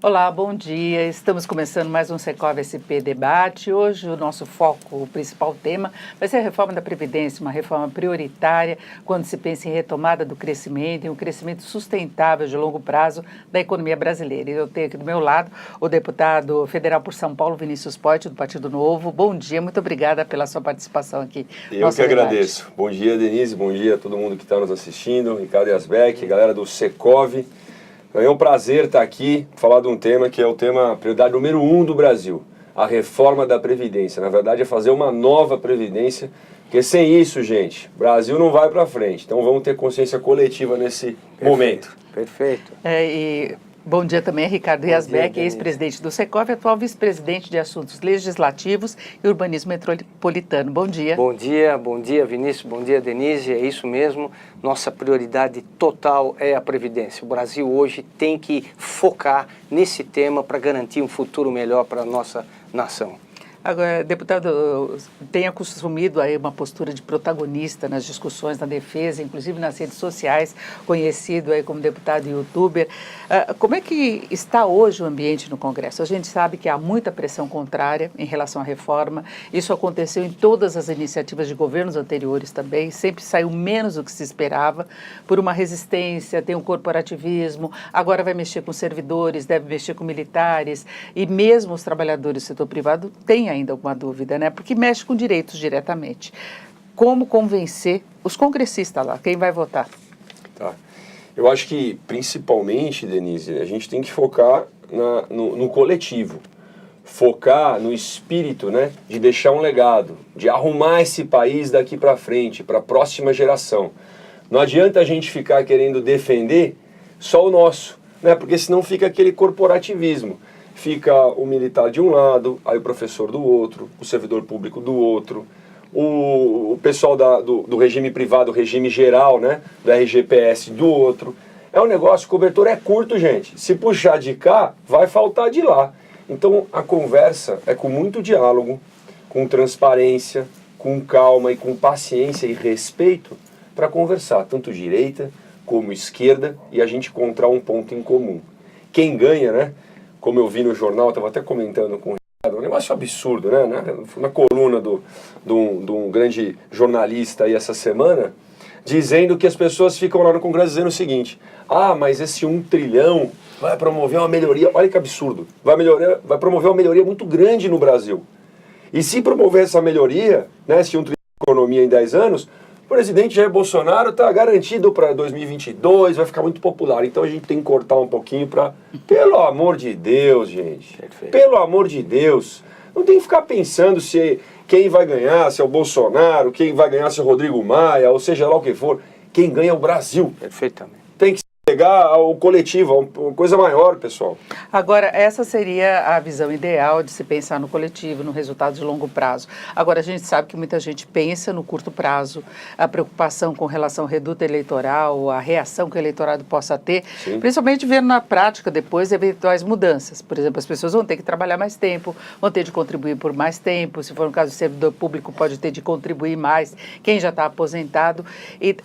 Olá, bom dia. Estamos começando mais um Secov SP Debate. Hoje o nosso foco, o principal tema, vai ser a reforma da Previdência, uma reforma prioritária quando se pensa em retomada do crescimento, em um crescimento sustentável de longo prazo da economia brasileira. Eu tenho aqui do meu lado o deputado federal por São Paulo, Vinícius Poit, do Partido Novo. Bom dia, muito obrigada pela sua participação aqui. Eu que agradeço. Bom dia, Denise, bom dia a todo mundo que está nos assistindo, Ricardo Yazbeck, galera do Secov. É um prazer estar aqui, falar de um tema que é o tema prioridade número 1 do Brasil, a reforma da Previdência. Na verdade é fazer uma nova Previdência, porque sem isso, gente, o Brasil não vai para frente. Então vamos ter consciência coletiva nesse momento. Perfeito. Bom dia também, Ricardo Yazbeck, ex-presidente do Secov, atual vice-presidente de Assuntos Legislativos e Urbanismo Metropolitano. Bom dia. Bom dia, Vinícius, bom dia, Denise, é isso mesmo. Nossa prioridade total é a Previdência. O Brasil hoje tem que focar nesse tema para garantir um futuro melhor para a nossa nação. Agora, deputado, tem assumido aí uma postura de protagonista nas discussões, na defesa, inclusive nas redes sociais, conhecido aí como deputado e youtuber. Como é que está hoje o ambiente no Congresso? A gente sabe que há muita pressão contrária em relação à reforma. Isso aconteceu em todas as iniciativas de governos anteriores também. Sempre saiu menos do que se esperava por uma resistência, tem um corporativismo. Agora vai mexer com servidores, deve mexer com militares. E mesmo os trabalhadores do setor privado têm ainda alguma dúvida, né? Porque mexe com direitos diretamente. Como convencer os congressistas lá? Quem vai votar? Tá. Eu acho que, principalmente, Denise, a gente tem que focar no coletivo. Focar no espírito, né, de deixar um legado, de arrumar esse país daqui para frente, para a próxima geração. Não adianta a gente ficar querendo defender só o nosso, né? Porque senão fica aquele corporativismo. Fica o militar de um lado, aí o professor do outro, o servidor público do outro, o pessoal do regime privado, o regime geral, né, do RGPS do outro. É um negócio, o cobertor é curto, gente. Se puxar de cá, vai faltar de lá. Então a conversa é com muito diálogo, com transparência, com calma e com paciência e respeito para conversar, tanto direita como esquerda, e a gente encontrar um ponto em comum. Quem ganha, né? Como eu vi no jornal, estava até comentando com o Ricardo, um negócio absurdo, né? Na coluna de um grande jornalista aí essa semana, dizendo que as pessoas ficam lá no Congresso dizendo o seguinte: mas esse 1 trilhão vai promover uma melhoria, olha que absurdo, vai promover uma melhoria muito grande no Brasil. E se promover essa melhoria, né, esse 1 trilhão de economia em 10 anos, o presidente Jair Bolsonaro está garantido para 2022, vai ficar muito popular. Então a gente tem que cortar um pouquinho para... Pelo amor de Deus, gente. Perfeito. Pelo amor de Deus. Não tem que ficar pensando se quem vai ganhar, se é o Bolsonaro, quem vai ganhar, se é o Rodrigo Maia, ou seja lá o que for. Quem ganha é o Brasil. Perfeitamente. Tem que pegar ao coletivo, uma coisa maior, pessoal. Agora, essa seria a visão ideal de se pensar no coletivo, no resultado de longo prazo. Agora, a gente sabe que muita gente pensa no curto prazo, a preocupação com relação ao reduto eleitoral, a reação que o eleitorado possa ter, sim, principalmente vendo na prática depois eventuais mudanças. Por exemplo, as pessoas vão ter que trabalhar mais tempo, vão ter de contribuir por mais tempo, se for um caso de servidor público, pode ter de contribuir mais, quem já está aposentado.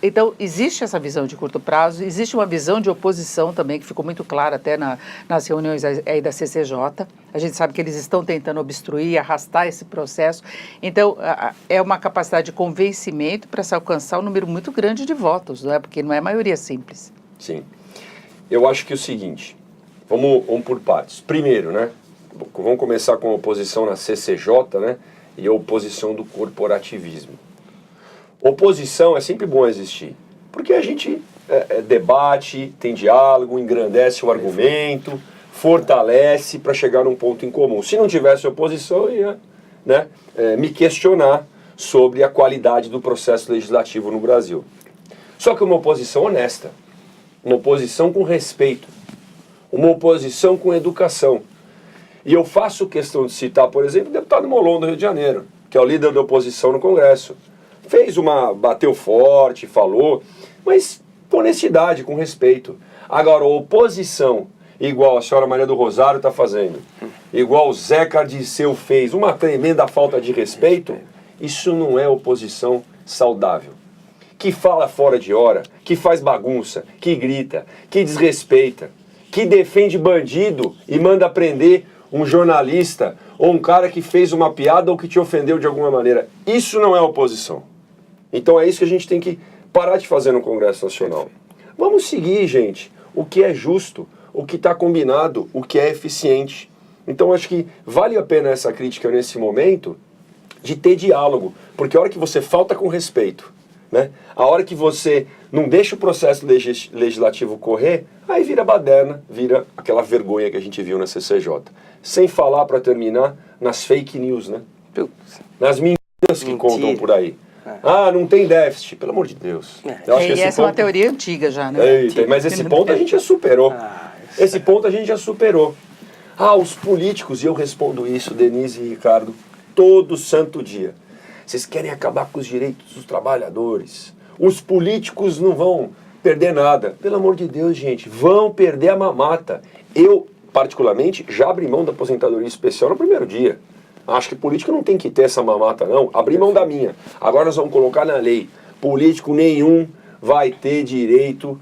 Então, existe essa visão de curto prazo, existe uma visão de oposição também, que ficou muito clara até nas reuniões aí da CCJ. A gente sabe que eles estão tentando obstruir, arrastar esse processo. Então, é uma capacidade de convencimento para se alcançar um número muito grande de votos, não é? Porque não é maioria simples. Sim. Eu acho que é o seguinte, vamos por partes. Primeiro, né, vamos começar com a oposição na CCJ, né, e a oposição do corporativismo. Oposição é sempre bom existir, porque a gente debate, tem diálogo, engrandece o argumento, fortalece para chegar num ponto em comum. Se não tivesse oposição, eu ia, né, me questionar sobre a qualidade do processo legislativo no Brasil. Só que uma oposição honesta, uma oposição com respeito, uma oposição com educação. E eu faço questão de citar, por exemplo, o deputado Molon do Rio de Janeiro, que é o líder da oposição no Congresso. Bateu forte, falou, mas com honestidade, com respeito. Agora, a oposição, igual a senhora Maria do Rosário está fazendo, igual o Zeca Dirceu fez, uma tremenda falta de respeito, isso não é oposição saudável. Que fala fora de hora, que faz bagunça, que grita, que desrespeita. que defende bandido e manda prender um jornalista ou um cara que fez uma piada ou que te ofendeu de alguma maneira. Isso não é oposição. Então é isso que a gente tem que parar de fazer no Congresso Nacional. Vamos seguir, gente, o que é justo, o que está combinado, o que é eficiente. Então acho que vale a pena essa crítica nesse momento de ter diálogo, porque a hora que você falta com respeito, né? A hora que você não deixa o processo legislativo correr, aí vira baderna, vira aquela vergonha que a gente viu na CCJ. Sem falar, para terminar, nas fake news, né? Nas mentiras que contam por aí. Ah, não tem déficit, pelo amor de Deus. Eu acho que essa é uma teoria antiga já, né? Eita, mas esse ponto a gente já superou. Esse ponto a gente já superou. Ah, os políticos, e eu respondo isso, Denise e Ricardo, todo santo dia. Vocês querem acabar com os direitos dos trabalhadores. Os políticos não vão perder nada. Pelo amor de Deus, gente, vão perder a mamata. Eu, particularmente, já abri mão da aposentadoria especial no primeiro dia. Acho que político não tem que ter essa mamata, não. Abri mão da minha. Agora nós vamos colocar na lei. Político nenhum vai ter direito,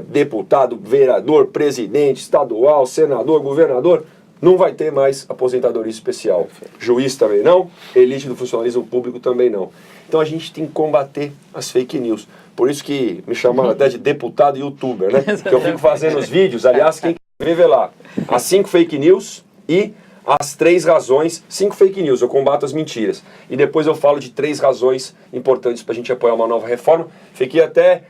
deputado, vereador, presidente, estadual, senador, governador, não vai ter mais aposentadoria especial. Juiz também não, elite do funcionalismo público também não. Então a gente tem que combater as fake news. Por isso que me chamaram até de deputado youtuber, né? Que eu fico fazendo os vídeos, aliás, quem quer ver lá, as 5 fake news e as 3 razões, 5 fake news, eu combato as mentiras. E depois eu falo de 3 razões importantes para a gente apoiar uma nova reforma. Fiquei até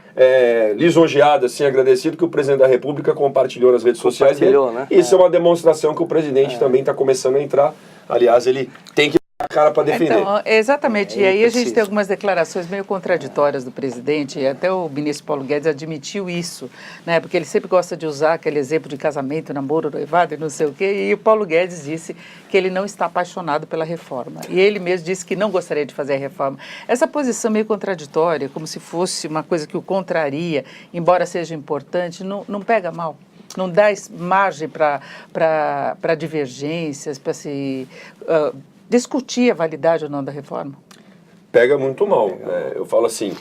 lisonjeado, assim, agradecido que o presidente da República compartilhou nas redes sociais dele. Né? Isso é uma demonstração que o presidente também está começando a entrar. Aliás, ele tem que dar a cara para defender. Então, exatamente. E aí a gente tem algumas declarações meio contraditórias do presidente, e até o ministro Paulo Guedes admitiu isso, né? Porque ele sempre gosta de usar aquele exemplo de casamento, namoro, noivado e não sei o quê, e o Paulo Guedes disse que ele não está apaixonado pela reforma. E ele mesmo disse que não gostaria de fazer a reforma. Essa posição meio contraditória, como se fosse uma coisa que o contraria, embora seja importante, não pega mal. Não dá margem para divergências, para se discutir a validade ou não da reforma? Pega muito mal. Eu falo assim,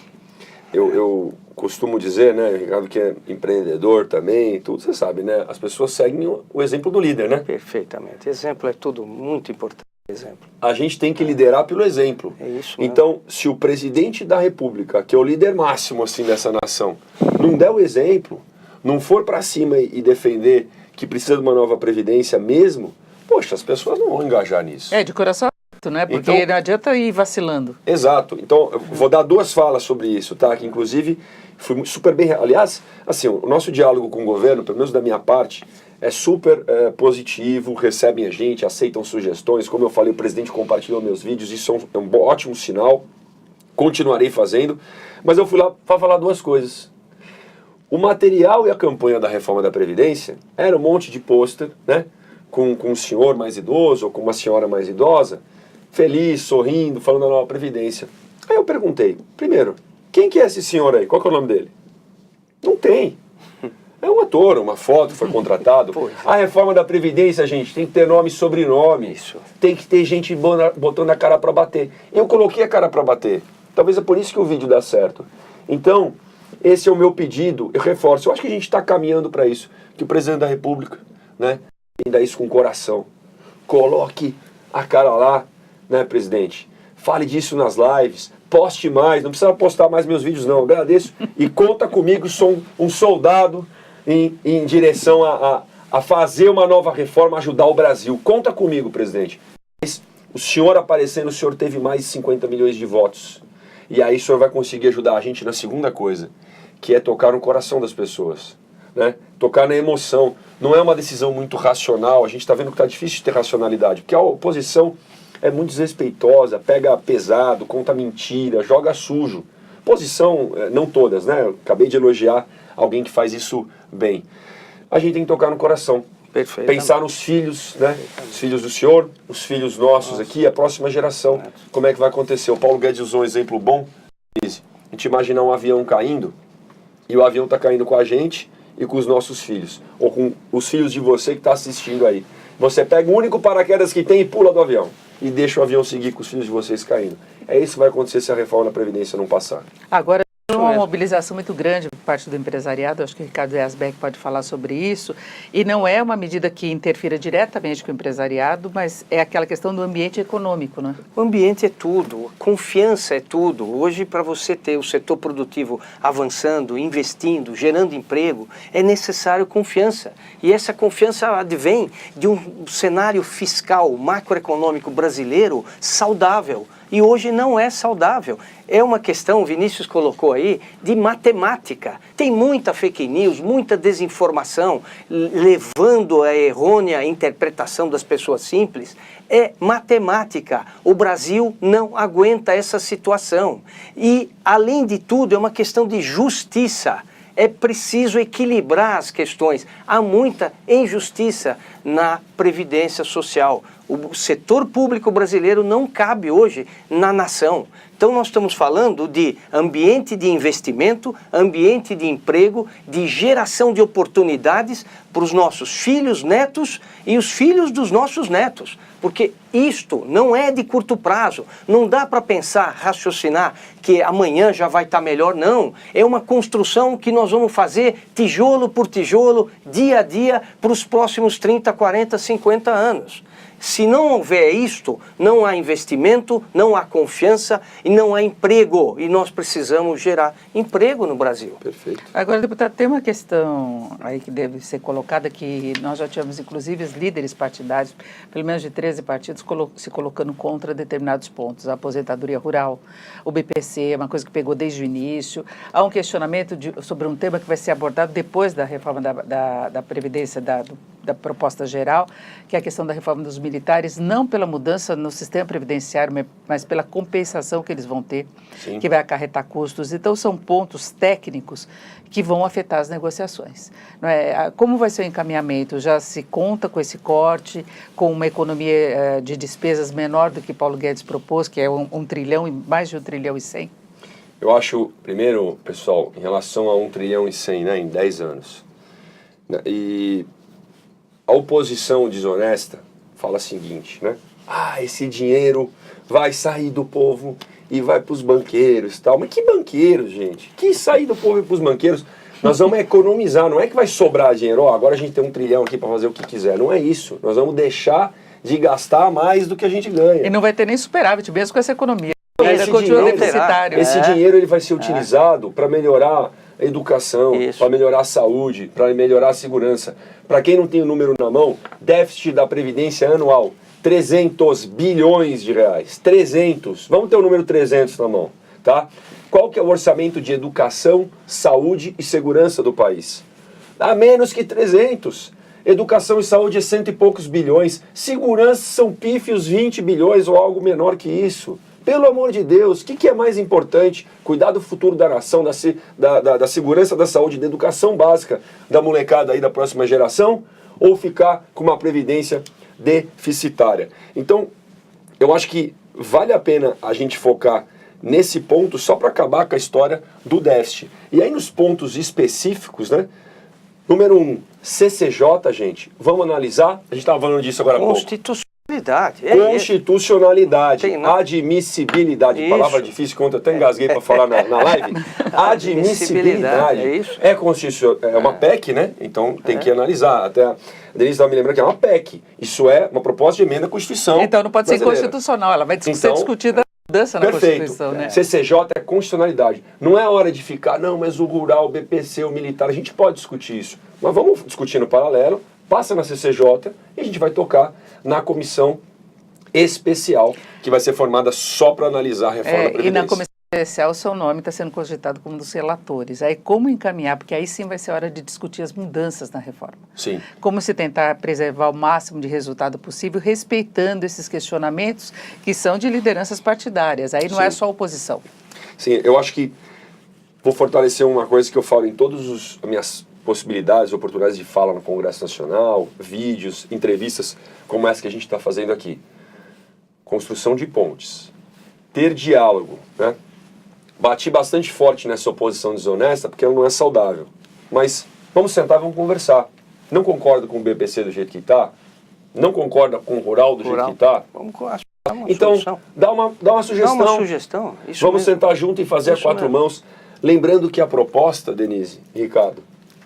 eu costumo dizer, né, Ricardo, que é empreendedor também, tudo, você sabe, né? As pessoas seguem o exemplo do líder, né? Perfeitamente. Exemplo é tudo muito importante. Exemplo. A gente tem que liderar pelo exemplo. É isso, então, se o presidente da República, que é o líder máximo assim dessa nação, não der o exemplo, não for para cima e defender que precisa de uma nova previdência mesmo, poxa, as pessoas não vão engajar nisso. De coração aberto, né? Porque então, não adianta ir vacilando. Exato. Então, eu vou dar 2 falas sobre isso, tá? Que inclusive fui super bem... Aliás, assim, o nosso diálogo com o governo, pelo menos da minha parte, é super positivo, recebem a gente, aceitam sugestões. Como eu falei, o presidente compartilhou meus vídeos, isso é um ótimo sinal. Continuarei fazendo. Mas eu fui lá para falar 2 coisas. O material e a campanha da reforma da Previdência era um monte de pôster, né? Com um senhor mais idoso ou com uma senhora mais idosa, feliz, sorrindo, falando da nova Previdência. Aí eu perguntei, primeiro, quem que é esse senhor aí? Qual que é o nome dele? Não tem. É um ator, uma foto, foi contratado. A reforma da Previdência, gente, tem que ter nome e sobrenome. Isso. Tem que ter gente botando a cara para bater. Eu coloquei a cara para bater. Talvez é por isso que o vídeo dá certo. Então, esse é o meu pedido. Eu reforço. Eu acho que a gente está caminhando para isso. Que o presidente da República, né, ainda isso com coração. Coloque a cara lá, né, presidente? Fale disso nas lives. Poste mais. Não precisa postar mais meus vídeos, não. Agradeço. E conta comigo. Sou um soldado em direção a fazer uma nova reforma, ajudar o Brasil. Conta comigo, presidente. O senhor aparecendo, o senhor teve mais de 50 milhões de votos. E aí o senhor vai conseguir ajudar a gente na segunda coisa, que é tocar no coração das pessoas, né? Tocar na emoção. Não é uma decisão muito racional, a gente está vendo que está difícil de ter racionalidade, porque a oposição é muito desrespeitosa, pega pesado, conta mentira, joga sujo. Oposição, não todas, né? Eu acabei de elogiar alguém que faz isso bem. A gente tem que tocar no coração. Pensar nos filhos, né? Os filhos do senhor, os filhos nossos aqui, a próxima geração. Como é que vai acontecer? O Paulo Guedes usou um exemplo bom. A gente imaginar um avião caindo, e o avião está caindo com a gente e com os nossos filhos. Ou com os filhos de você que está assistindo aí. Você pega o único paraquedas que tem e pula do avião. E deixa o avião seguir com os filhos de vocês caindo. É isso que vai acontecer se a reforma da Previdência não passar. Agora uma mobilização muito grande por parte do empresariado, acho que o Ricardo Yazbek pode falar sobre isso, e não é uma medida que interfira diretamente com o empresariado, mas é aquela questão do ambiente econômico, né? O ambiente é tudo, confiança é tudo. Hoje, para você ter o setor produtivo avançando, investindo, gerando emprego, é necessário confiança. E essa confiança advém de um cenário fiscal, macroeconômico brasileiro saudável. E hoje não é saudável. É uma questão, o Vinícius colocou aí, de matemática. Tem muita fake news, muita desinformação, levando a errônea interpretação das pessoas simples. É matemática. O Brasil não aguenta essa situação. E, além de tudo, é uma questão de justiça. É preciso equilibrar as questões. Há muita injustiça na Previdência Social. O setor público brasileiro não cabe hoje na nação. Então nós estamos falando de ambiente de investimento, ambiente de emprego, de geração de oportunidades para os nossos filhos, netos e os filhos dos nossos netos. Porque isto não é de curto prazo, não dá para pensar, raciocinar que amanhã já vai estar melhor, não. É uma construção que nós vamos fazer tijolo por tijolo, dia a dia, para os próximos 30, 40, 50 anos. Se não houver isto, não há investimento, não há confiança e não há emprego. E nós precisamos gerar emprego no Brasil. Perfeito. Agora, deputado, tem uma questão aí que deve ser colocada, que nós já tivemos, inclusive, os líderes partidários, pelo menos de 13 partidos, se colocando contra determinados pontos. A aposentadoria rural, o BPC, é uma coisa que pegou desde o início. Há um questionamento sobre um tema que vai ser abordado depois da reforma da Previdência, da proposta geral, que é a questão da reforma dos militares, não pela mudança no sistema previdenciário, mas pela compensação que eles vão ter, Sim. que vai acarretar custos. Então, são pontos técnicos que vão afetar as negociações. Não é? Como vai ser o encaminhamento? Já se conta com esse corte, com uma economia de despesas menor do que Paulo Guedes propôs, que é mais de 1 trilhão e 100? Eu acho, primeiro, pessoal, em relação a 1 trilhão e 100, né, em 10 anos, e a oposição desonesta fala o seguinte, né? Esse dinheiro vai sair do povo e vai para os banqueiros e tal. Mas que banqueiros, gente? Que sair do povo e para os banqueiros? Nós vamos economizar, não é que vai sobrar dinheiro. Agora a gente tem 1 trilhão aqui para fazer o que quiser. Não é isso. Nós vamos deixar de gastar mais do que a gente ganha. E não vai ter nem superávit, mesmo com essa economia. Esse Continua dinheiro, deficitário. esse dinheiro ele vai ser utilizado para melhorar a educação, para melhorar a saúde, para melhorar a segurança. Para quem não tem o número na mão, déficit da Previdência anual, 300 bilhões de reais. 300. Vamos ter o número 300 na mão, tá? Qual que é o orçamento de educação, saúde e segurança do país? A menos que 300. Educação e saúde é 100 e poucos bilhões. Segurança são pífios 20 bilhões ou algo menor que isso. Pelo amor de Deus, o que é mais importante? Cuidar do futuro da nação, da segurança, da saúde, da educação básica da molecada aí da próxima geração? Ou ficar com uma previdência deficitária? Então, eu acho que vale a pena a gente focar nesse ponto só para acabar com a história do déficit. E aí nos pontos específicos, né? Número 1, CCJ, gente, vamos analisar? A gente estava falando disso agora há pouco. Constitucionalidade, admissibilidade, Isso. Palavra difícil, que ontem eu até engasguei para falar na live. Admissibilidade. É isso. É constitucional, é uma PEC, né? Então tem que analisar. Até a Denise estava me lembrando que é uma PEC. Isso é uma proposta de emenda à Constituição. Então não pode ser brasileira. inconstitucional, ela vai ser discutida mudança na Perfeito. Constituição, né? CCJ é constitucionalidade. Não é hora de ficar, não, mas o rural, o BPC, o militar, a gente pode discutir isso. Mas vamos discutir no paralelo, passa na CCJ e a gente vai tocar na comissão especial, que vai ser formada só para analisar a reforma da Previdência. E na comissão especial, o seu nome está sendo cogitado como um dos relatores. Aí como encaminhar? Porque aí sim vai ser hora de discutir as mudanças na reforma. Sim. Como se tentar preservar o máximo de resultado possível, respeitando esses questionamentos que são de lideranças partidárias. Aí não é só oposição. Sim, eu acho que vou fortalecer uma coisa que eu falo em todas as minhas possibilidades, oportunidades de fala no Congresso Nacional, vídeos, entrevistas como essa que a gente está fazendo aqui. Construção de pontes. Ter diálogo, né? Bati bastante forte nessa oposição desonesta porque ela não é saudável. Mas vamos sentar, vamos conversar. Não concordo com o BPC do jeito que está? Não concorda com o rural do jeito que está? Vamos então, dá uma sugestão. Dá uma sugestão. Isso vamos mesmo. sentar junto e fazer Isso a 4 mesmo. mãos. Lembrando que a proposta, Denise e Ricardo,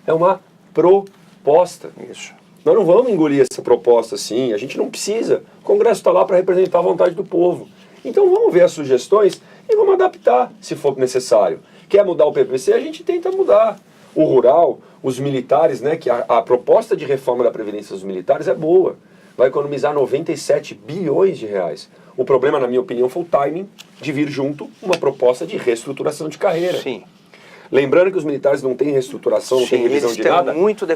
é uma proposta. Isso. Nós não vamos engolir essa proposta assim, a gente não precisa. O Congresso está lá para representar a vontade do povo. Então vamos ver as sugestões e vamos adaptar, se for necessário. Quer mudar o PPC? A gente tenta mudar. O rural, os militares, né, que a proposta de reforma da Previdência dos militares é boa. Vai economizar 97 bilhões de reais. O problema, na minha opinião, foi o timing de vir junto uma proposta de reestruturação de carreira. Sim. Lembrando que os militares não têm reestruturação, não têm revisão de nada há muitos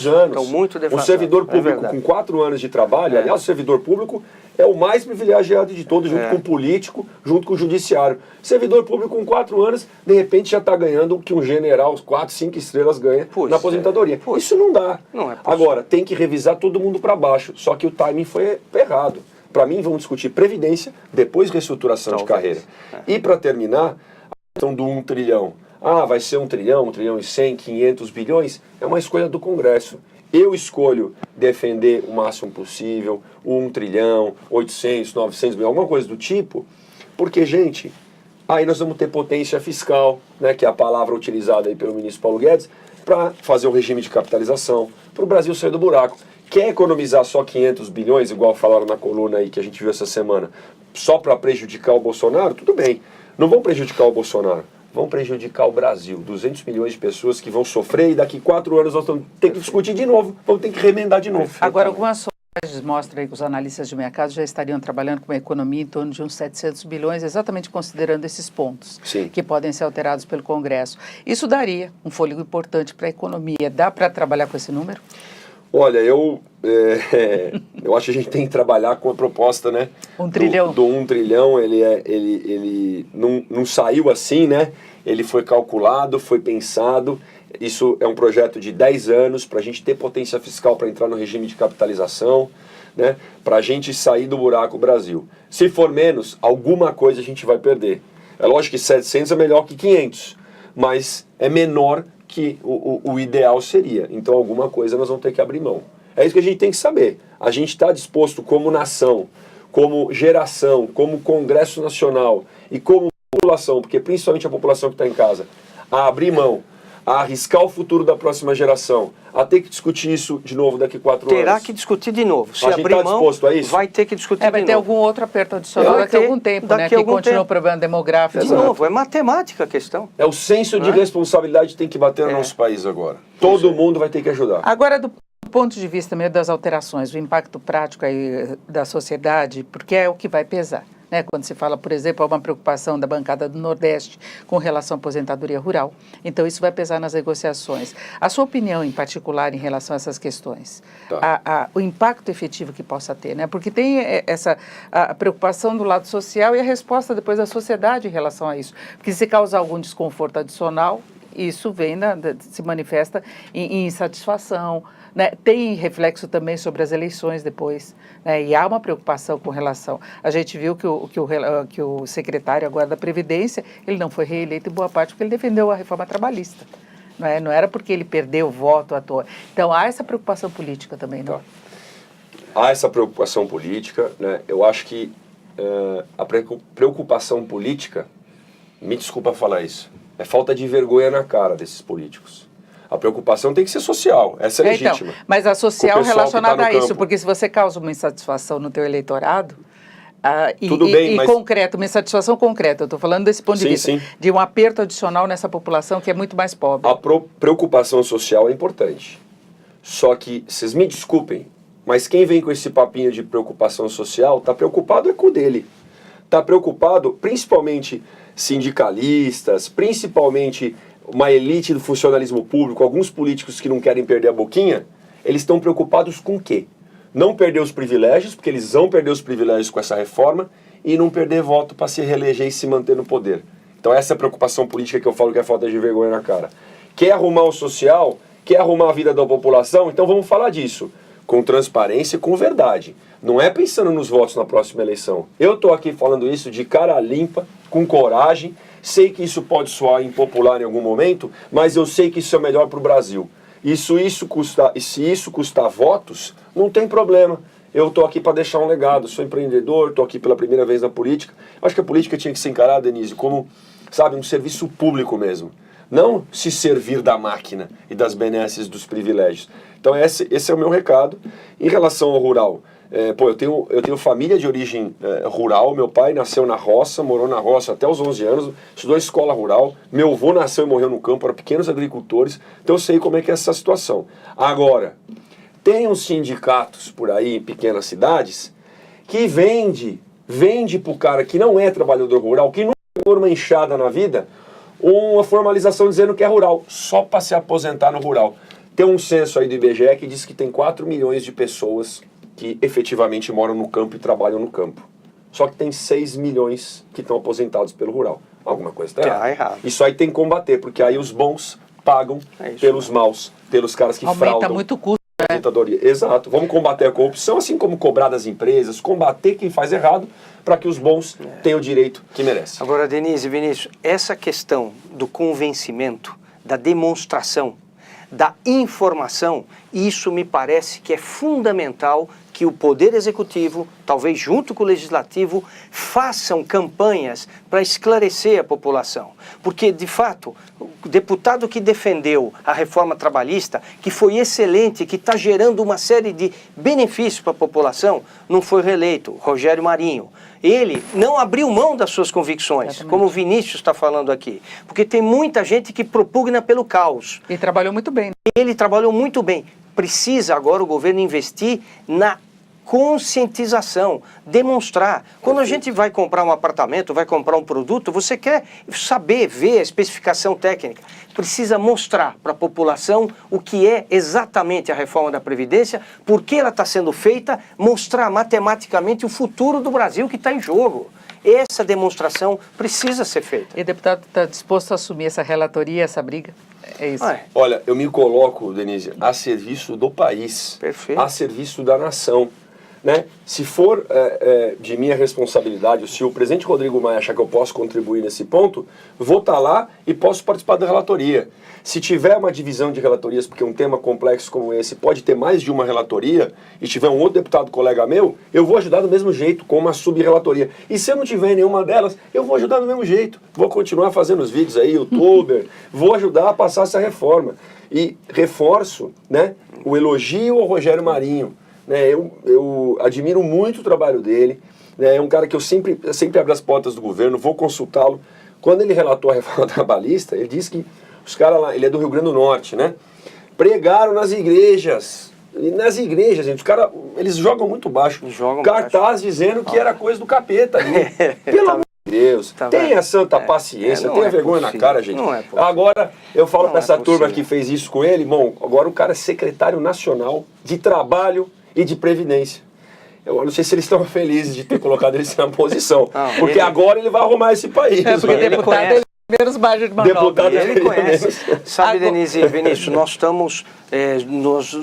anos. Estão muito defasados. O servidor público com 4 anos de trabalho, aliás, o servidor público é o mais privilegiado de todos, junto com o político, junto com o judiciário. Servidor público com 4 anos, de repente já está ganhando o que um general, 4, 5 estrelas ganha na aposentadoria. Isso não dá. Não é possível. Agora, tem que revisar todo mundo para baixo, só que o timing foi errado. Para mim, vamos discutir Previdência, depois reestruturação de carreira. E para terminar, a questão do 1 trilhão. Vai ser 1 trilhão, 1 trilhão e 100, 500 bilhões, é uma escolha do Congresso. Eu escolho defender o máximo possível, o 1 trilhão, 800, 900 bilhões, alguma coisa do tipo, porque, gente, aí nós vamos ter potência fiscal, né, que é a palavra utilizada aí pelo ministro Paulo Guedes, para fazer um regime de capitalização, para o Brasil sair do buraco. Quer economizar só 500 bilhões, igual falaram na coluna aí que a gente viu essa semana, só para prejudicar o Bolsonaro? Tudo bem, não vão prejudicar o Bolsonaro. Vão prejudicar o Brasil. 200 milhões de pessoas que vão sofrer e daqui 4 anos nós vamos ter que discutir de novo, vamos ter que remendar de novo. Agora, algumas sondagens mostram aí que os analistas de mercado já estariam trabalhando com uma economia em torno de uns 700 bilhões, exatamente considerando esses pontos que podem ser alterados pelo Congresso. Isso daria um fôlego importante para a economia. Dá para trabalhar com esse número? Olha, eu acho que a gente tem que trabalhar com a proposta, né? 1 trilhão. Do 1 trilhão, ele não saiu assim, né? Ele foi calculado, foi pensado. Isso é um projeto de 10 anos para a gente ter potência fiscal para entrar no regime de capitalização, né? Para a gente sair do buraco Brasil. Se for menos, alguma coisa a gente vai perder. É lógico que 700 é melhor que 500, mas é menor que o ideal seria. Então alguma coisa nós vamos ter que abrir mão. É isso que a gente tem que saber. A gente está disposto como nação, como geração, como Congresso Nacional e como população, porque principalmente a população que está em casa, a abrir mão, a arriscar o futuro da próxima geração, a ter que discutir isso de novo daqui 4 anos. Terá que discutir de novo. Se a gente abrir está disposto a isso? Vai ter que discutir de novo. Vai ter algum outro aperto adicional daqui a algum tempo, né? Que continua o problema demográfico. De novo, é matemática a questão. É o senso de responsabilidade que tem que bater no nosso país agora. Todo mundo vai ter que ajudar. Agora, do ponto de vista mesmo das alterações, o impacto prático aí da sociedade, porque é o que vai pesar. Né, quando se fala, por exemplo, há uma preocupação da bancada do Nordeste com relação à aposentadoria rural. Então, isso vai pesar nas negociações. A sua opinião, em particular, em relação a essas questões? O impacto efetivo que possa ter, né? Porque tem a preocupação do lado social e a resposta depois da sociedade em relação a isso. Porque se causar algum desconforto adicional, isso se manifesta em insatisfação, né? Tem reflexo também sobre as eleições depois, né? E há uma preocupação com relação. A gente viu que o secretário agora da Previdência, ele não foi reeleito em boa parte porque ele defendeu a reforma trabalhista. Não era porque ele perdeu o voto à toa. Então há essa preocupação política também, não? Há essa preocupação política, né? Eu acho que a preocupação política, me desculpa falar isso, é falta de vergonha na cara desses políticos. A preocupação tem que ser social, essa é legítima. Então, mas a social relacionada a isso, porque se você causa uma insatisfação no teu eleitorado, concreto, uma insatisfação concreta, eu estou falando desse ponto de vista, de um aperto adicional nessa população que é muito mais pobre. A preocupação social é importante, só que, vocês me desculpem, mas quem vem com esse papinho de preocupação social, está preocupado é com o dele. Está preocupado, principalmente sindicalistas, principalmente uma elite do funcionalismo público, alguns políticos que não querem perder a boquinha, eles estão preocupados com o quê? Não perder os privilégios, porque eles vão perder os privilégios com essa reforma, e não perder voto para se reeleger e se manter no poder. Então essa é a preocupação política que eu falo que é falta de vergonha na cara. Quer arrumar o social? Quer arrumar a vida da população? Então vamos falar disso. Com transparência e com verdade. Não é pensando nos votos na próxima eleição. Eu estou aqui falando isso de cara limpa, com coragem. Sei que isso pode soar impopular em algum momento, mas eu sei que isso é melhor para o Brasil. E se isso custar votos, não tem problema. Eu estou aqui para deixar um legado. Sou empreendedor, estou aqui pela primeira vez na política. Acho que a política tinha que ser encarada, Denise, como, sabe, um serviço público mesmo. não se servir da máquina e das benesses dos privilégios. Então esse é o meu recado. Em relação ao rural, eu tenho família de origem rural. Meu pai nasceu na roça, morou na roça até os 11 anos, estudou em escola rural. Meu avô nasceu e morreu no campo, eram pequenos agricultores. Então eu sei como é que é essa situação. Agora, tem uns sindicatos por aí em pequenas cidades que vende para o cara que não é trabalhador rural, que nunca pegou uma enxada na vida, uma formalização dizendo que é rural, só para se aposentar no rural. Tem um censo aí do IBGE que diz que tem 4 milhões de pessoas que efetivamente moram no campo e trabalham no campo. Só que tem 6 milhões que estão aposentados pelo rural. Alguma coisa está errada. Isso aí tem que combater, porque aí os bons pagam pelos maus, pelos caras que fraudam. Aumenta muito o custo. Exato. Vamos combater a corrupção, assim como cobrar das empresas, combater quem faz errado, para que os bons tenham o direito que merecem. Agora, Denise e Vinícius, essa questão do convencimento, da demonstração, da informação, isso me parece que é fundamental que o Poder Executivo, talvez junto com o Legislativo, façam campanhas para esclarecer a população. Porque, de fato, o deputado que defendeu a reforma trabalhista, que foi excelente, que está gerando uma série de benefícios para a população, não foi reeleito, Rogério Marinho. Ele não abriu mão das suas convicções, exatamente, como o Vinícius está falando aqui. Porque tem muita gente que propugna pelo caos. E trabalhou muito bem. Ele trabalhou muito bem. Precisa agora o governo investir na conscientização, demonstrar. Quando a gente vai comprar um apartamento, vai comprar um produto, você quer saber, ver a especificação técnica. Precisa mostrar para a população o que é exatamente a reforma da Previdência, por que ela está sendo feita, mostrar matematicamente o futuro do Brasil que está em jogo. Essa demonstração precisa ser feita. E o deputado está disposto a assumir essa relatoria, essa briga? É isso. Olha, eu me coloco, Denise, a serviço do país, perfeito, a serviço da nação. Né? Se for de minha responsabilidade, se o presidente Rodrigo Maia achar que eu posso contribuir nesse ponto, vou estar lá e posso participar da relatoria. Se tiver uma divisão de relatorias, porque um tema complexo como esse pode ter mais de uma relatoria, e tiver um outro deputado colega meu, eu vou ajudar do mesmo jeito, com uma sub-relatoria. E se eu não tiver nenhuma delas, eu vou ajudar do mesmo jeito. Vou continuar fazendo os vídeos aí, youtuber, vou ajudar a passar essa reforma. E reforço, né, o elogio ao Rogério Marinho. Eu admiro muito o trabalho dele, né? É um cara que eu sempre abro as portas do governo, vou consultá-lo. Quando ele relatou a reforma trabalhista, ele disse que os caras lá, ele é do Rio Grande do Norte, né? Pregaram nas igrejas. E nas igrejas, gente, os caras, eles jogam muito baixo. Cartaz dizendo que era coisa do capeta. Pelo amor de Deus, tenha santa paciência, tenha vergonha na cara, gente. Agora, eu falo para essa turma que fez isso com ele, bom, agora o cara é secretário nacional de trabalho e de previdência. Eu não sei se eles estão felizes de ter colocado ele na posição, porque agora ele vai arrumar esse país. Porque deputado ele menos margem de manobra. Ele conhece. Sabe, Denise e Vinícius, nós estamos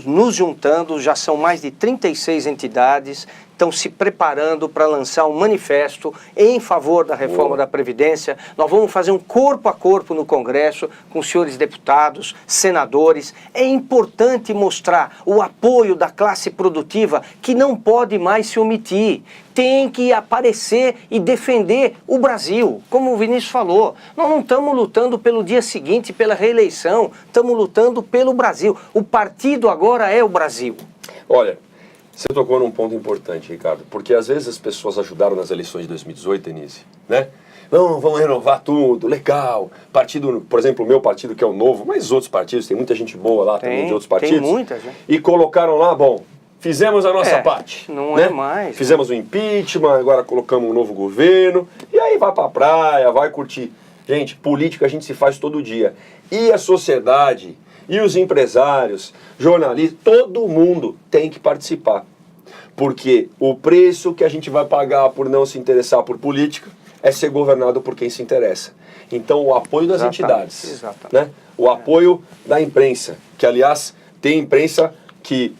nos juntando, já são mais de 36 entidades, estão se preparando para lançar um manifesto em favor da reforma da Previdência. Nós vamos fazer um corpo a corpo no Congresso com os senhores deputados, senadores. É importante mostrar o apoio da classe produtiva que não pode mais se omitir. Tem que aparecer e defender o Brasil, como o Vinícius falou. Nós não estamos lutando pelo dia seguinte, pela reeleição, estamos lutando pelo Brasil. O partido agora é o Brasil. Olha, você tocou num ponto importante, Ricardo, porque às vezes as pessoas ajudaram nas eleições de 2018, Denise, né? Não, vamos renovar tudo, legal. Partido, por exemplo, o meu partido que é o Novo, mas outros partidos, tem muita gente boa lá também de outros partidos. Tem muitas, né? E colocaram lá, bom, fizemos a nossa parte. Não né? é mais. Fizemos o impeachment, agora colocamos um novo governo, e aí vai pra praia, vai curtir. Gente, política a gente se faz todo dia. E a sociedade, e os empresários, jornalistas, todo mundo tem que participar. Porque o preço que a gente vai pagar por não se interessar por política é ser governado por quem se interessa. Então o apoio das entidades, né? O apoio da imprensa, que aliás tem imprensa que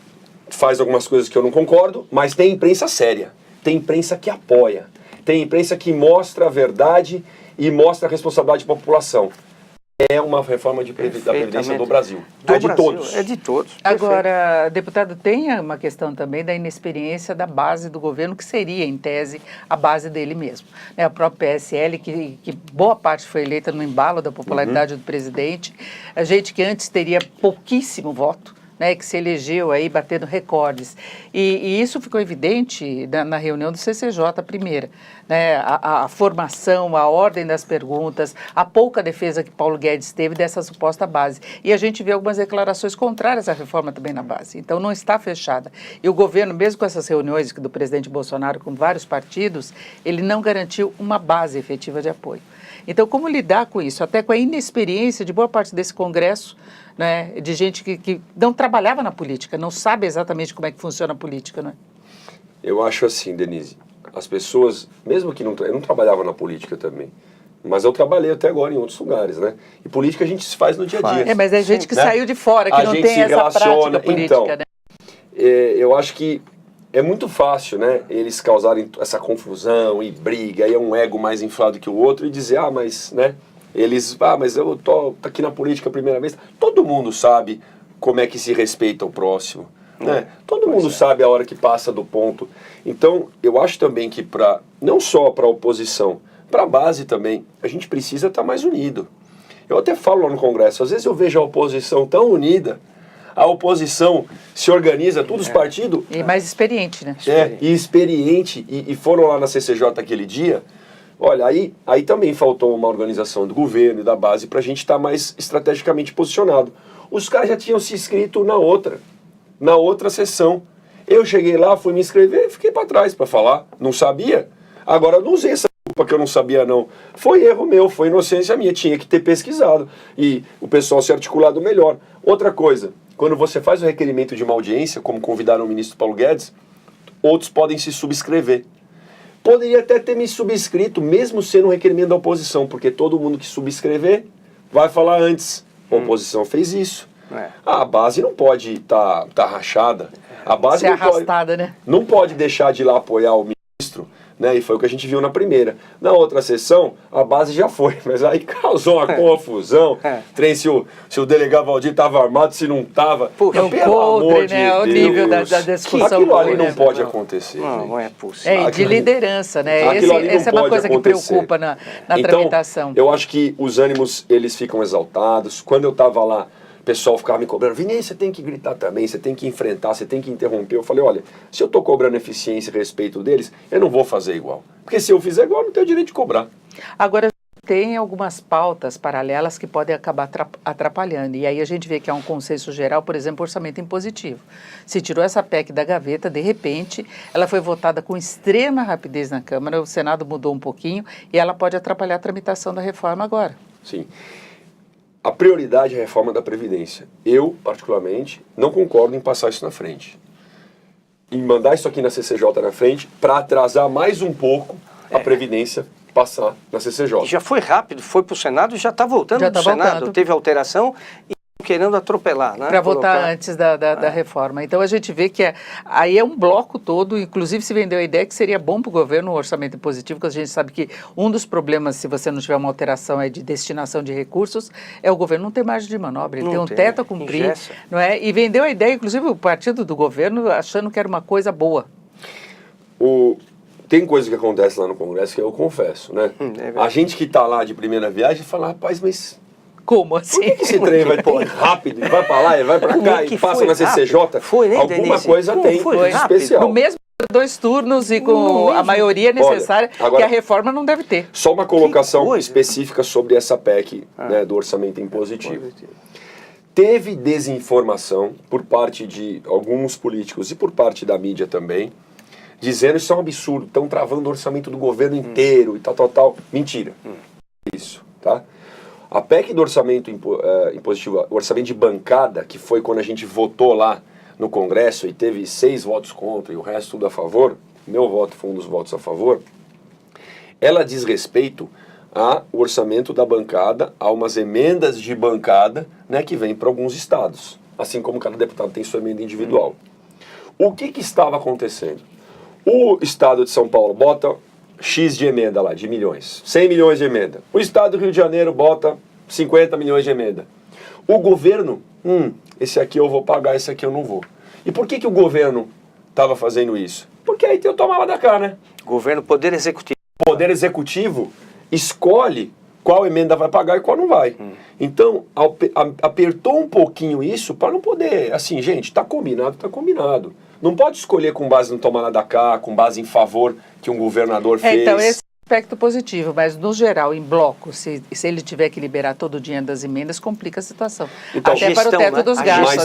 faz algumas coisas que eu não concordo, mas tem imprensa séria, tem imprensa que apoia, tem imprensa que mostra a verdade e mostra a responsabilidade para a população. é uma reforma da Previdência do Brasil. Do é de Brasil, todos. É de todos. Agora, deputado, tem uma questão também da inexperiência da base do governo, que seria, em tese, a base dele mesmo. Né, o próprio PSL, que boa parte foi eleita no embalo da popularidade do presidente, a gente que antes teria pouquíssimo voto, né, que se elegeu aí batendo recordes. E isso ficou evidente na reunião do CCJ primeira. Né, a formação, a ordem das perguntas, a pouca defesa que Paulo Guedes teve dessa suposta base. E a gente vê algumas declarações contrárias à reforma também na base. Então não está fechada. E o governo, mesmo com essas reuniões do presidente Bolsonaro com vários partidos, ele não garantiu uma base efetiva de apoio. Então, como lidar com isso? Até com a inexperiência de boa parte desse Congresso, né, de gente que não trabalhava na política, não sabe exatamente como é que funciona a política, né? Eu acho assim, Denise, as pessoas, mesmo que eu não trabalhava na política também, mas eu trabalhei até agora em outros lugares, né? E política a gente se faz no dia a dia. Mas é gente que né? saiu de fora, que a não gente tem se essa relaciona, prática política, então, né? Eu acho que é muito fácil, né, eles causarem essa confusão e briga, aí é um ego mais inflado que o outro e dizer, mas, né, mas eu tô aqui na política a primeira vez. Todo mundo sabe como é que se respeita o próximo, né? Todo mundo sabe a hora que passa do ponto. Então, eu acho também que não só para a oposição, para a base também, a gente precisa estar mais unido. Eu até falo lá no Congresso, às vezes eu vejo a oposição tão unida, a oposição se organiza, todos os partidos... E mais experiente, né? E experiente, e foram lá na CCJ aquele dia. Olha, aí também faltou uma organização do governo e da base para a gente estar mais estrategicamente posicionado. Os caras já tinham se inscrito na outra sessão. Eu cheguei lá, fui me inscrever e fiquei para trás para falar. Não sabia? Agora, não usei essa culpa que eu não sabia, não. Foi erro meu, foi inocência minha, tinha que ter pesquisado. E o pessoal se articulado melhor. Outra coisa, quando você faz o requerimento de uma audiência, como convidaram o ministro Paulo Guedes, outros podem se subscrever. Poderia até ter me subscrito, mesmo sendo um requerimento da oposição, porque todo mundo que subscrever vai falar antes. A oposição fez isso. A base não pode tá rachada. A base ser arrastada, né? Não pode deixar de ir lá apoiar o ministro, né? E foi o que a gente viu na primeira. Na outra sessão, a base já foi, mas aí causou uma confusão. Trem, se o delegado Valdir estava armado, se não estava. Pelo amor de Deus. O nível da discussão. Aquilo ali não pode acontecer. Não é possível. De liderança, né? Essa é uma coisa que preocupa na tramitação. Eu acho que os ânimos, eles ficam exaltados. Quando eu estava lá, o pessoal ficava me cobrando, Vinícius, você tem que gritar também, você tem que enfrentar, você tem que interromper. Eu falei, olha, se eu estou cobrando eficiência e respeito deles, eu não vou fazer igual. Porque se eu fizer igual, eu não tenho direito de cobrar. Agora, tem algumas pautas paralelas que podem acabar atrapalhando. E aí a gente vê que há um consenso geral, por exemplo, orçamento impositivo. Se tirou essa PEC da gaveta, de repente, ela foi votada com extrema rapidez na Câmara, o Senado mudou um pouquinho e ela pode atrapalhar a tramitação da reforma agora. Sim. A prioridade é a reforma da Previdência. Eu, particularmente, não concordo em passar isso na frente. Em mandar isso aqui na CCJ na frente para atrasar mais um pouco a Previdência passar na CCJ. E já foi rápido, foi para o Senado e já está voltando do Senado. Teve alteração e querendo atropelar, né? Para votar antes da reforma. Então a gente vê que aí é um bloco todo, inclusive se vendeu a ideia que seria bom para o governo o orçamento impositivo, porque a gente sabe que um dos problemas, se você não tiver uma alteração de destinação de recursos, é o governo não ter margem de manobra, ele tem um teto a cumprir, não é? E vendeu a ideia, inclusive o partido do governo, achando que era uma coisa boa. Tem coisa que acontece lá no Congresso que eu confesso, né? A gente que está lá de primeira viagem fala, rapaz, mas... Como assim? Por que esse trem vai tão rápido? E vai para lá, e vai para cá, e passa na CCJ? Foi, né, alguma Denise? coisa tem Foi especial. No mesmo 2 turnos e com a maioria necessária, que a reforma não deve ter. Só uma colocação específica sobre essa PEC né, do orçamento impositivo. Teve desinformação por parte de alguns políticos e por parte da mídia também, dizendo isso é um absurdo, estão travando o orçamento do governo inteiro e tal. Mentira. Isso, tá? A PEC do orçamento impositivo, o orçamento de bancada, que foi quando a gente votou lá no Congresso e teve 6 votos contra e o resto tudo a favor, meu voto foi um dos votos a favor, ela diz respeito ao orçamento da bancada, a umas emendas de bancada, né, que vem para alguns estados, assim como cada deputado tem sua emenda individual. O que estava acontecendo? O estado de São Paulo bota X de emenda lá, de milhões, 100 milhões de emenda. O estado do Rio de Janeiro bota 50 milhões de emenda. O governo, esse aqui eu vou pagar, esse aqui eu não vou. E por que o governo estava fazendo isso? Porque aí tem o toma lá da cá, né? Governo, Poder Executivo. Poder Executivo escolhe qual emenda vai pagar e qual não vai. Então, apertou um pouquinho isso para não poder, assim, gente, tá combinado. Não pode escolher com base no toma lá da cá, com base em favor que um governador fez. Então, esse aspecto positivo, mas no geral, em bloco, se ele tiver que liberar todo o dinheiro das emendas, complica a situação. Então, até para o teto dos gastos.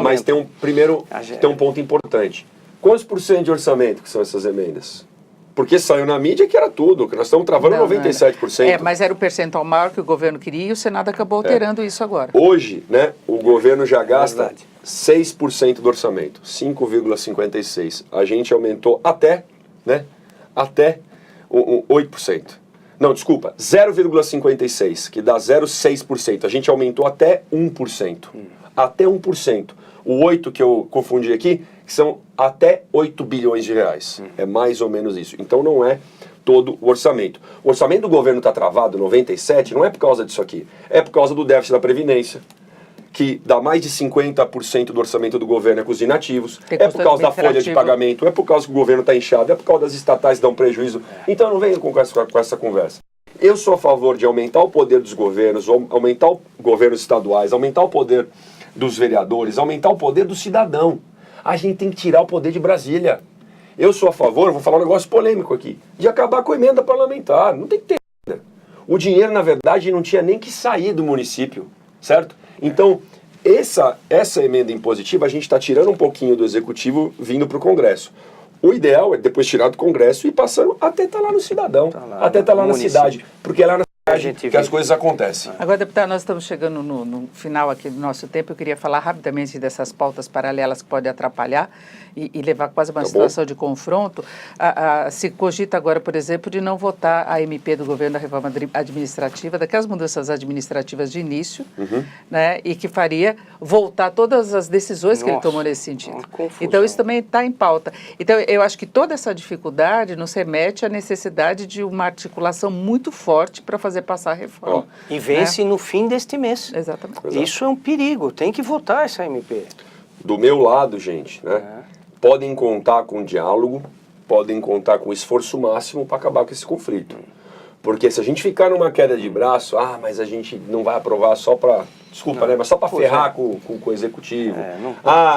Mas tem um ponto importante. Quantos por cento de orçamento que são essas emendas? Porque saiu na mídia que era tudo, que nós estamos travando 97%. Mas era o percentual maior que o governo queria e o Senado acabou alterando isso agora. Hoje, né, o governo já gasta 6% do orçamento, 5,56%. A gente aumentou até 8%. Não, desculpa, 0,56%, que dá 0,6%. A gente aumentou até 1%. Até 1%. O 8% que eu confundi aqui, que são até 8 bilhões de reais. É mais ou menos isso. Então não é todo o orçamento. O orçamento do governo está travado, 97%, não é por causa disso aqui. É por causa do déficit da Previdência, que dá mais de 50% do orçamento do governo é com os inativos, é por causa da folha de pagamento, é por causa que o governo está inchado, é por causa das estatais que dão prejuízo. Então não venham com essa conversa. Eu sou a favor de aumentar o poder dos governos, aumentar os governos estaduais, aumentar o poder dos vereadores, aumentar o poder do cidadão. A gente tem que tirar o poder de Brasília. Eu sou a favor, vou falar um negócio polêmico aqui, de acabar com a emenda parlamentar. Não tem que ter emenda. O dinheiro, na verdade, não tinha nem que sair do município, certo? Então, essa emenda impositiva, a gente está tirando um pouquinho do executivo, vindo para o Congresso. O ideal é depois tirar do Congresso e passando até estar lá no cidadão, até estar lá na cidade, porque é lá na cidade que as coisas acontecem. Agora, deputado, nós estamos chegando no final aqui do nosso tempo. Eu queria falar rapidamente dessas pautas paralelas que podem atrapalhar e levar quase uma situação de confronto. Se cogita agora, por exemplo, de não votar a MP do governo da reforma administrativa, daquelas mudanças administrativas de início, né, e que faria voltar todas as decisões que ele tomou nesse sentido. Então, isso também está em pauta. Então, eu acho que toda essa dificuldade nos remete à necessidade de uma articulação muito forte para fazer passar a reforma. E vence no fim deste mês. Exatamente. Isso é um perigo, tem que votar essa MP. Do meu lado, gente, né? Podem contar com diálogo, podem contar com esforço máximo para acabar com esse conflito. Porque se a gente ficar numa queda de braço, mas a gente não vai aprovar só para, mas só para ferrar com o executivo.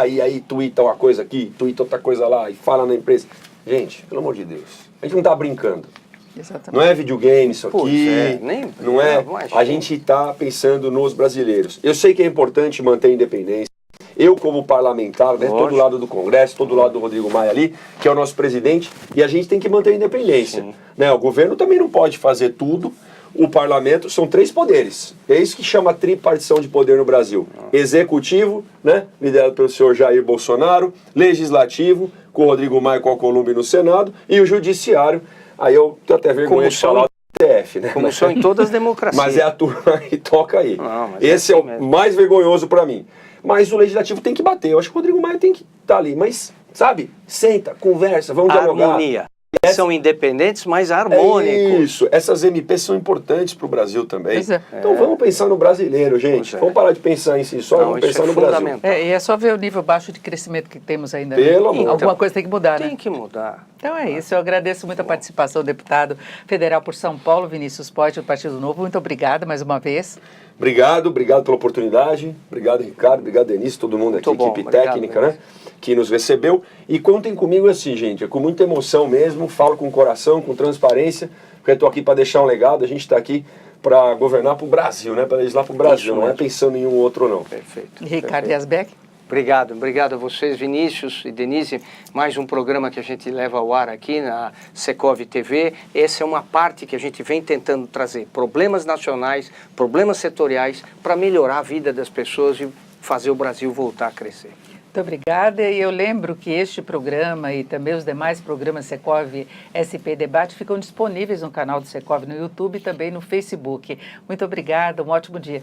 E aí tuita uma coisa aqui, tuita outra coisa lá, e fala na empresa. Gente, pelo amor de Deus, a gente não está brincando. Exatamente. Não é videogame isso aqui, não é. A gente está pensando nos brasileiros. Eu sei que é importante manter a independência. Eu, como parlamentar, né, todo lado do Congresso, todo lado do Rodrigo Maia ali, que é o nosso presidente, e a gente tem que manter a independência. Né? O governo também não pode fazer tudo. O parlamento são 3 poderes. É isso que chama tripartição de poder no Brasil. Executivo, né, liderado pelo senhor Jair Bolsonaro, legislativo, com o Rodrigo Maia e com o Alcolumbre no Senado, e o judiciário. Aí eu tenho até vergonha de falar do TF, né? Como são em todas as democracias. Mas é a turma que toca aí. Esse é o mais vergonhoso para mim. Mas o legislativo tem que bater. Eu acho que o Rodrigo Maia tem que estar ali. Mas, sabe, senta, conversa, vamos dialogar. Harmonia. São independentes, mas harmônicos. Isso. Essas MPs são importantes para o Brasil também. Então vamos pensar no brasileiro, gente. Vamos parar de pensar em si só, vamos pensar no Brasil. E é só ver o nível baixo de crescimento que temos ainda. Pelo amor. Alguma coisa tem que mudar, né? Tem que mudar. Então é isso. Eu agradeço muito a participação do deputado federal por São Paulo, Vinícius Poit, do Partido Novo. Muito obrigada mais uma vez. Obrigado pela oportunidade. Obrigado, Ricardo. Obrigado, Denise, todo mundo aqui, equipe técnica, né? Que nos recebeu. E contem comigo assim, gente, é com muita emoção mesmo, falo com o coração, com transparência, porque eu estou aqui para deixar um legado, a gente está aqui para governar para o Brasil, né? Para legislar para o Brasil, não é pensando em um outro não. Perfeito. Ricardo Yazbek. Obrigado a vocês, Vinícius e Denise. Mais um programa que a gente leva ao ar aqui na Secov TV. Essa é uma parte que a gente vem tentando trazer problemas nacionais, problemas setoriais, para melhorar a vida das pessoas e fazer o Brasil voltar a crescer. Muito obrigada. E eu lembro que este programa e também os demais programas Secov SP Debate ficam disponíveis no canal do Secov no YouTube e também no Facebook. Muito obrigada, um ótimo dia.